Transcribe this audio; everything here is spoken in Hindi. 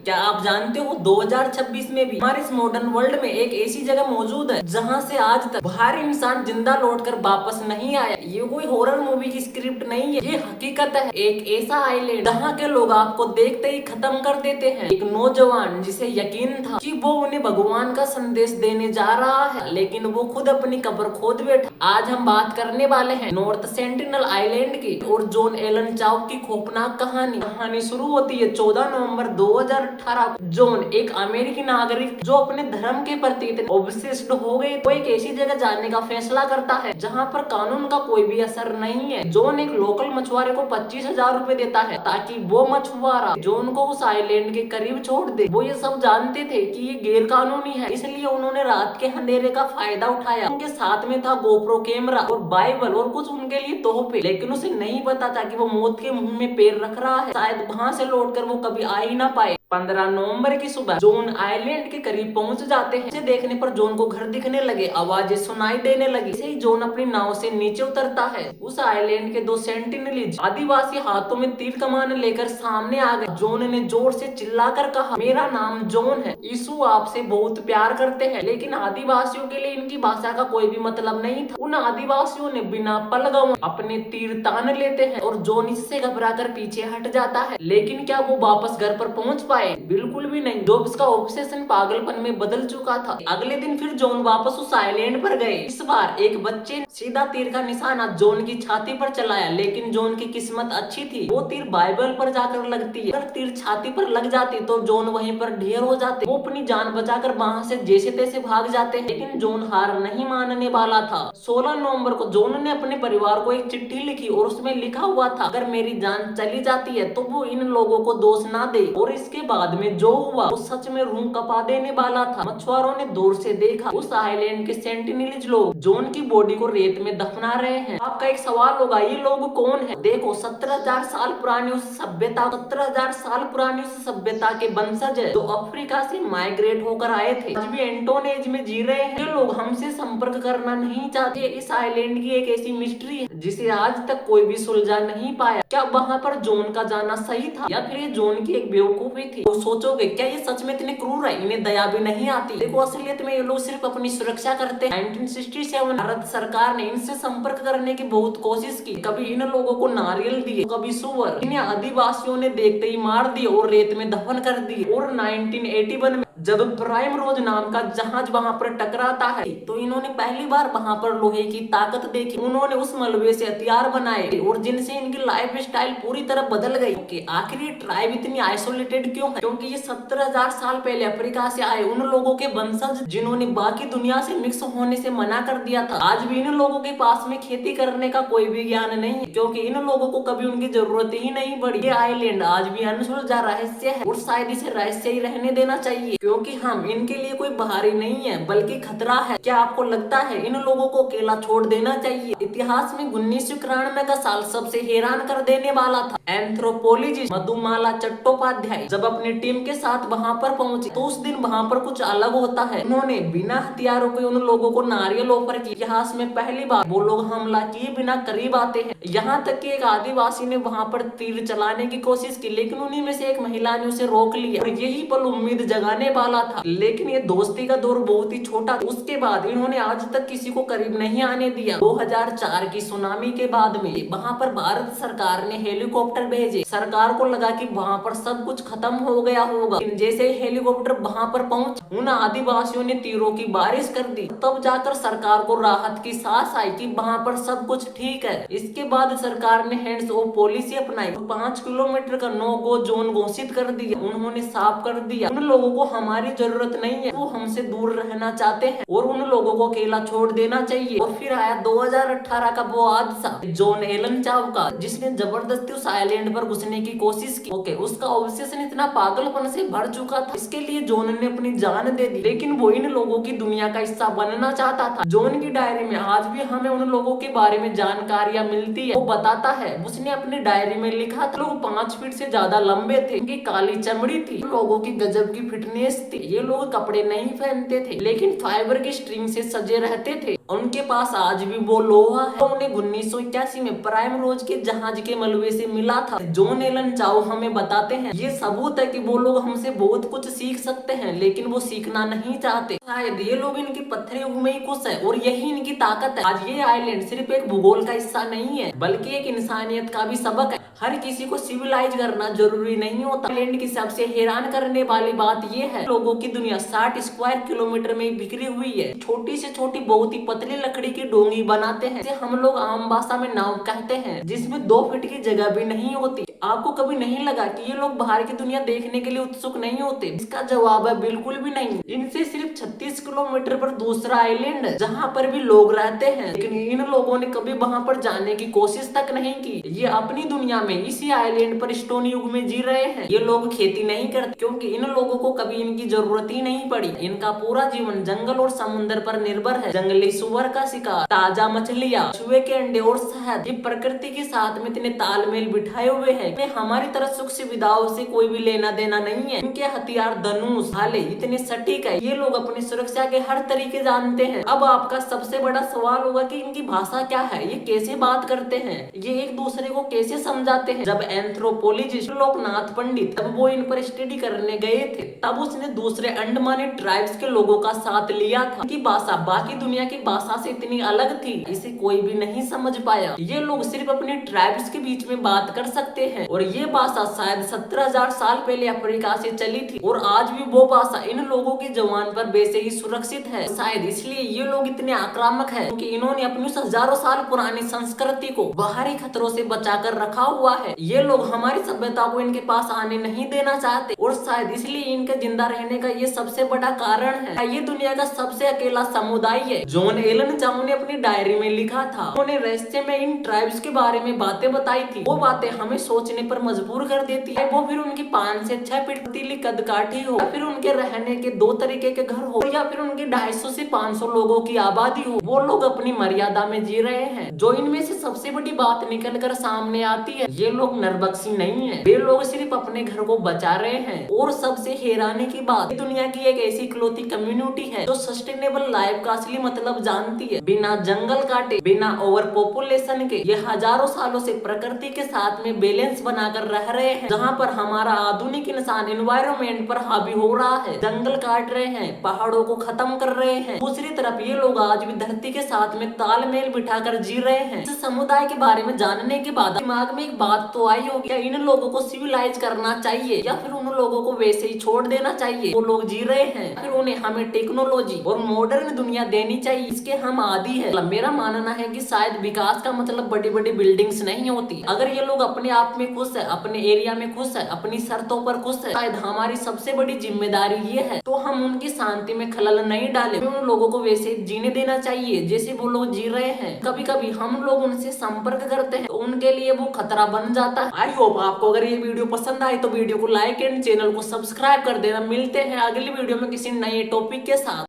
क्या आप जानते हो 2026 में भी हमारे इस मॉडर्न वर्ल्ड में एक ऐसी जगह मौजूद है जहां से आज तक बाहर इंसान जिंदा लौटकर वापस नहीं आया। ये कोई हॉरर मूवी की स्क्रिप्ट नहीं है, ये हकीकत है। एक ऐसा आइलैंड जहाँ के लोग आपको देखते ही खत्म कर देते हैं। एक नौजवान जिसे यकीन था कि वो उन्हें भगवान का संदेश देने जा रहा है, लेकिन वो खुद अपनी कब्र खोद बैठा। आज हम बात करने वाले हैं नॉर्थ सेंटिनल आइलैंड की और जॉन एलन चाउ की खौफनाक कहानी शुरू होती है 14 नवंबर 2018 को। जॉन एक अमेरिकी नागरिक जो अपने धर्म के प्रति इतने ऑब्सेस्ड हो गए, वो एक ऐसी जगह जाने का फैसला करता है जहाँ पर कानून का कोई भी असर नहीं है। जॉन एक लोकल मछुआरे को 25,000 रुपए देता है ताकि वो मछुआरा जॉन को उस आइलैंड के करीब छोड़ दे। वो ये सब जानते थे कि ये गैर कानूनी है, इसलिए उन्होंने रात के अंधेरे का फायदा उठाया। उनके साथ में था गोप्रो कैमरा और बाइबल और कुछ उनके लिए तोहफे, लेकिन उसे नहीं पता था कि वो मौत के मुंह में पैर रख रहा है। शायद वहां से लौटकर वो कभी आ ही ना पाए। 15 नवंबर की सुबह जॉन आइलैंड के करीब पहुंच जाते हैं। इसे देखने पर जॉन को घर दिखने लगे, आवाजें सुनाई देने लगी। इसे ही जॉन अपनी नाव से नीचे उतरता है। उस आइलैंड के 2 सेंटिनलीज आदिवासी हाथों में तीर कमान लेकर सामने आ गए। जॉन ने जोर से चिल्लाकर कहा, मेरा नाम जॉन है, यीशु आपसे बहुत प्यार करते हैं। लेकिन आदिवासियों के लिए इनकी भाषा का कोई भी मतलब नहीं था। उन आदिवासियों ने बिना पल गंवाए अपने तीर तान लेते हैं और जॉन इससे घबराकर पीछे हट जाता है। लेकिन क्या वो वापस घर पर पहुंच पाए? बिल्कुल भी नहीं। जॉब्स का ऑब्सेशन पागलपन में बदल चुका था। अगले दिन फिर जॉन वापस उस आइलैंड पर गए। इस बार एक बच्चे ने सीधा तीर का निशाना जॉन की छाती पर चलाया, लेकिन जॉन की किस्मत अच्छी थी। वो तीर बाइबल पर जाकर लगती है। अगर तीर छाती पर लग जाती तो जॉन वहीं पर ढेर हो जाते। वो अपनी जान बचाकर वहां से जैसे तैसे भाग जाते, लेकिन जॉन हार नहीं मानने वाला था। 16 नवंबर को जॉन ने अपने परिवार को एक चिट्ठी लिखी और उसमें लिखा हुआ था, अगर मेरी जान चली जाती है तो वो इन लोगों को दोष ना दे। और इसके बाद में जो हुआ वो सच में रूह कपा देने वाला था। मछुआरों ने दूर से देखा, उस आइलैंड के सेंटिनलीज लोग जॉन की बॉडी को रेत में दफना रहे हैं। आपका एक सवाल होगा, ये लोग कौन है? देखो, 17,000 साल पुरानी उस सभ्यता 17,000 साल पुरानी उस सभ्यता के वंशज है जो अफ्रीका से माइग्रेट होकर आए थे। आज भी एंटोन एज में जी रहे हैं। ये लोग हमसे संपर्क करना नहीं चाहते। इस आइलैंड की एक ऐसी मिस्ट्री है जिसे आज तक कोई भी सुलझा नहीं पाया। क्या वहाँ पर जॉन का जाना सही था या फिर ये जॉन की एक बेवकूफी थी? तो सोचोगे क्या ये सच में इतने क्रूर है? इन्हें दया भी नहीं आती। देखो, असलियत में ये लोग सिर्फ अपनी सुरक्षा करते हैं। 1967 भारत सरकार ने इनसे संपर्क करने की बहुत कोशिश की। कभी इन लोगों को नारियल दिए, कभी सुअर। इन्हें आदिवासियों ने देखते ही मार दिए और रेत में दफन कर दिए। और 1981 में जब प्राइम रोज नाम का जहाज वहां पर टकराता है तो इन्होंने पहली बार वहां पर लोहे की ताकत देखी। उन्होंने उस मलबे से हथियार बनाए और जिनसे इनकी लाइफ स्टाइल पूरी तरह बदल गई। कि आखिर ये ट्राइब इतनी आइसोलेटेड क्यों है? क्योंकि ये 17,000 साल पहले अफ्रीका से आए उन लोगों के वंशज जिन्होंने बाकी दुनिया से मिक्स होने से मना कर दिया था। आज भी इन लोगों के पास में खेती करने का कोई भी ज्ञान नहीं है, क्योंकि इन लोगों को कभी उनकी जरूरत ही नहीं पड़ी। ये आइलैंड आज भी अनसुलझा रहस्य है और शायद इसे रहस्य ही रहने देना चाहिए, क्योंकि हम इनके लिए कोई बाहरी नहीं है बल्कि खतरा है। क्या आपको लगता है इन लोगों को अकेला छोड़ देना चाहिए? इतिहास में 1991 का साल सबसे हैरान कर देने वाला था। एंथ्रोपोलॉजिस्ट मधुमाला चट्टोपाध्याय जब अपनी टीम के साथ वहां पर पहुंची तो उस दिन वहां पर कुछ अलग होता है। उन्होंने बिना हथियारों के उन लोगों को नारियल ऑफर की। इतिहास में पहली बार वो लोग हमला किए बिना करीब आते हैं। यहाँ तक कि एक आदिवासी ने वहां पर तीर चलाने की कोशिश की, लेकिन उन्हीं में से एक महिला ने उसे रोक लिया और यही पल उम्मीद जगाने वाला था। लेकिन ये दोस्ती का दौर बहुत ही छोटा। उसके बाद इन्होंने आज तक किसी को करीब नहीं आने दिया। 2004 की सुनामी के बाद में वहां पर भारत सरकार ने हेलीकॉप्टर भेजे। सरकार को लगा कि वहां पर सब कुछ खत्म हो गया होगा। जैसे ही हेलीकॉप्टर वहां पर पहुंचे उन आदिवासियों ने तीरों की बारिश कर दी। तब जाकर सरकार को राहत की सांस आई कि वहां पर सब कुछ ठीक है। इसके बाद सरकार ने हैंड्स ऑफ पॉलिसी अपनाई। 5 किलोमीटर का नो गो जोन घोषित कर दिया। उन्होंने साफ कर दिया, उन लोगों को हमारी जरूरत नहीं है, वो हमसे दूर रहना चाहते हैं और उन लोगों को अकेला छोड़ देना चाहिए। और फिर आया 2018 का वो हादसा जॉन एलन चाव का, जिसने जबरदस्ती उस आइलैंड पर घुसने की कोशिश की। उसका ऑब्सेशन इतना पागलपन से भर चुका था, इसके लिए जॉन ने अपनी जान दे दी। लेकिन वो इन लोगों की दुनिया का हिस्सा बनना चाहता था। जॉन की डायरी में आज भी हमें उन लोगों के बारे में जानकारियां मिलती है। वो बताता है, उसने अपनी डायरी में लिखा था लोग 5 फीट से ज्यादा लंबे थे, उनकी काली चमड़ी थी, लोगों की गजब की फिटनेस थी। ये लोग कपड़े नहीं पहनते थे लेकिन फाइबर की स्ट्रिंग से सजे रहते थे। उनके पास आज भी वो लोहा है उन्हें 1981 में प्राइम रोज के जहाज के मलबे से मिला था। जॉन एलन चाओ हमें बताते हैं ये सबूत है कि वो लोग हमसे बहुत कुछ सीख सकते हैं लेकिन वो सीखना नहीं चाहते। शायद ये लोग इनकी पत्थर युग में ही खुश है और यही इनकी ताकत है। आज ये आइलैंड सिर्फ एक भूगोल का हिस्सा नहीं है बल्कि एक इंसानियत का भी सबक है। हर किसी को सिविलाइज करना जरूरी नहीं होता। आइलैंड की सबसे हैरान करने वाली बात यह है लोगों की दुनिया 60 स्क्वायर किलोमीटर में बिखरी हुई है। छोटी से छोटी बहुत ही पतली लकड़ी की डोंगी बनाते हैं जिसे हम लोग आम भाषा में नाव कहते हैं जिसमें 2 फीट की जगह भी नहीं होती। आपको कभी नहीं लगा कि ये लोग बाहर की दुनिया देखने के लिए उत्सुक नहीं होते? इसका जवाब है बिल्कुल भी नहीं। इनसे सिर्फ 36 किलोमीटर पर दूसरा आइलैंड है जहाँ पर भी लोग रहते हैं लेकिन इन लोगों ने कभी वहाँ पर जाने की कोशिश तक नहीं की। ये अपनी दुनिया में इसी आइलैंड पर स्टोन युग में जी रहे हैं। ये लोग खेती नहीं करते क्योंकि इन लोगों को कभी इनकी जरूरत ही नहीं पड़ी। इनका पूरा जीवन जंगल और समुद्र पर निर्भर है। जंगली सुअर का शिकार, ताजा मछलियाँ, चूहे के अंडे और शहद, ये प्रकृति के साथ में इतने तालमेल बिठाए हुए हैं। इन्हें हमारी तरह सुख सुविधाओं से कोई भी लेना देना नहीं है। इनके हथियार धनुष, भाले इतने सटीक है। ये लोग अपनी सुरक्षा के हर तरीके जानते हैं। अब आपका सबसे बड़ा सवाल होगा कि इनकी भाषा क्या है, ये कैसे बात करते हैं, ये एक दूसरे को कैसे समझाते हैं। जब एंथ्रोपोलॉजिस्ट लोकनाथ पंडित जब वो इन पर स्टडी करने गए थे तब उसने दूसरे अंडमानी ट्राइब्स के लोगों का साथ लिया था। इनकी भाषा बाकी दुनिया की भाषा से इतनी अलग थी इसे कोई भी नहीं समझ पाया। ये लोग सिर्फ अपनी ट्राइब्स के बीच में बात कर सकते हैं और ये भाषा शायद 17,000 साल पहले अफ्रीका से चली थी और आज भी वो भाषा इन लोगों की जबान पर वैसे ही सुरक्षित है। शायद इसलिए ये लोग इतने आक्रामक है क्योंकि इन्होंने अपनी उस हजारों साल पुरानी संस्कृति को बाहरी खतरों से बचा कर रखा हुआ है। ये लोग हमारी सभ्यता को इनके पास आने नहीं देना चाहते और शायद इसलिए इनके जिंदा रहने का ये सबसे बड़ा कारण है। ये दुनिया का सबसे अकेला समुदाय है। जॉन एलन चाओ ने अपनी डायरी में लिखा था उन्होंने रहस्य में इन ट्राइब्स के बारे में बातें बताई थी। वो बातें हमें सोचने पर मजबूर कर देती है। वो फिर उनकी 5 से 6 फीट पतली कदकाठी हो या फिर उनके रहने के 2 तरीके के घर हो या फिर उनके 250 से 500 लोगों की आबादी हो, वो लोग अपनी मर्यादा में जी रहे हैं। जो इनमें से सबसे बड़ी बात निकल कर सामने आती है ये लोग नरबख्शी नहीं है। वे लोग सिर्फ अपने घर को बचा रहे हैं। और सबसे हैरानी की बात दुनिया की एक ऐसी इकलौती कम्युनिटी है जो सस्टेनेबल लाइफ का असली मतलब जानती है। बिना जंगल काटे, बिना ओवर पॉपुलेशन के ये हजारों सालों से प्रकृति के साथ में बैलेंस बनाकर रह रहे हैं। जहाँ पर हमारा आधुनिक इंसान एनवायरनमेंट पर हावी हो रहा है, जंगल काट रहे हैं, पहाड़ों को खत्म कर रहे हैं, दूसरी तरफ ये लोग आज भी धरती के साथ में तालमेल बिठाकर जी रहे हैं। इस समुदाय के बारे में जानने के बाद दिमाग में एक बात तो आई होगी, क्या इन लोगों को सिविलाइज करना चाहिए या फिर उन लोगों को वैसे ही छोड़ देना चाहिए? वो लोग जी रहे हैं, फिर उन्हें हमें टेक्नोलॉजी और मॉडर्न दुनिया देनी चाहिए, इसके हम आदी है। मेरा मानना है कि शायद विकास का मतलब बड़ी बड़ी बिल्डिंग्स नहीं होती। अगर ये लोग अपने आप में खुश है, अपने एरिया में खुश है, अपनी शर्तों पर खुश है, शायद हमारी सबसे बड़ी जिम्मेदारी ये है तो हम उनकी शांति में खलल नहीं डालें। उन लोगों को वैसे जीने देना चाहिए जैसे वो लोग जी रहे हैं। कभी कभी हम लोग उनसे संपर्क करते हैं तो उनके लिए वो खतरा बन जाता है। आई होप आपको अगर ये वीडियो पसंद आए तो वीडियो को लाइक एंड चैनल को सब्सक्राइब कर देना। मिलते हैं अगली वीडियो में किसी नए टॉपिक के साथ।